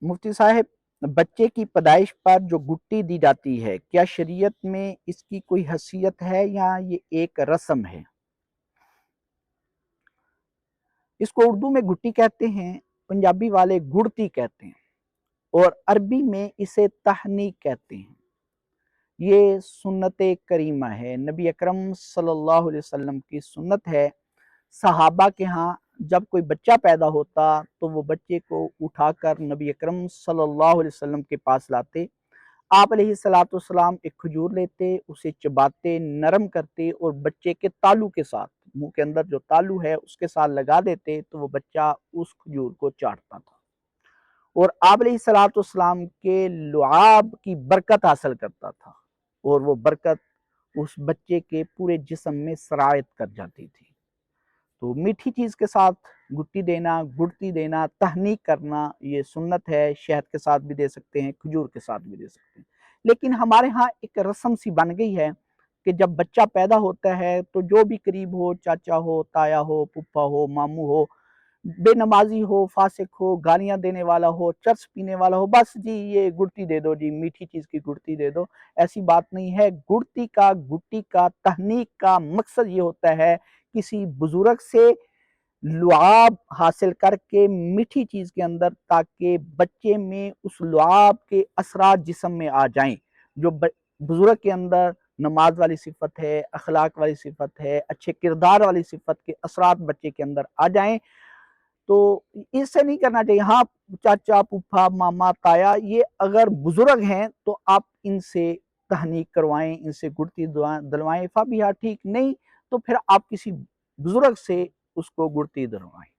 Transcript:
مفتی صاحب، بچے کی پیدائش پر جو گٹی دی جاتی ہے، کیا شریعت میں اس کی کوئی حیثیت ہے یا یہ ایک رسم ہے؟ اس کو اردو میں گٹی کہتے ہیں، پنجابی والے گڑتی کہتے ہیں، اور عربی میں اسے تہنیک کہتے ہیں۔ یہ سنت کریمہ ہے، نبی اکرم صلی اللہ علیہ وسلم کی سنت ہے۔ صحابہ کے ہاں جب کوئی بچہ پیدا ہوتا تو وہ بچے کو اٹھا کر نبی اکرم صلی اللہ علیہ وسلم کے پاس لاتے۔ آپ علیہ السلام ایک کھجور لیتے، اسے چباتے، نرم کرتے اور بچے کے تالو کے ساتھ، منہ کے اندر جو تالو ہے اس کے ساتھ لگا دیتے تو وہ بچہ اس کھجور کو چاٹتا تھا اور آپ علیہ السلام کے لعاب کی برکت حاصل کرتا تھا، اور وہ برکت اس بچے کے پورے جسم میں سرایت کر جاتی تھی۔ تو میٹھی چیز کے ساتھ گٹی دینا، گڑتی دینا، تہنیک کرنا یہ سنت ہے۔ شہد کے ساتھ بھی دے سکتے ہیں، کھجور کے ساتھ بھی دے سکتے ہیں، لیکن ہمارے ہاں ایک رسم سی بن گئی ہے کہ جب بچہ پیدا ہوتا ہے تو جو بھی قریب ہو، چاچا ہو، تایا ہو، پھپھا ہو، ماموں ہو، بے نمازی ہو، فاسق ہو، گالیاں دینے والا ہو، چرس پینے والا ہو، بس جی یہ گڑتی دے دو، جی میٹھی چیز کی گڑتی دے دو۔ ایسی بات نہیں ہے۔ گٹی کا تہنیک کا مقصد یہ ہوتا ہے کسی بزرگ سے لعاب حاصل کر کے میٹھی چیز کے اندر، تاکہ بچے میں اس لعاب کے اثرات جسم میں آ جائیں۔ جو بزرگ کے اندر نماز والی صفت ہے، اخلاق والی صفت ہے، اچھے کردار والی صفت کے اثرات بچے کے اندر آ جائیں، تو اس سے نہیں کرنا چاہیے۔ ہاں، چاچا، پھوپھا، ماما، تایا یہ اگر بزرگ ہیں تو آپ ان سے تہنیک کروائیں، ان سے گڑتی دلوائیں، فبیہا ٹھیک، نہیں تو پھر آپ کسی بزرگ سے اس کو گڑتی دلوائیں۔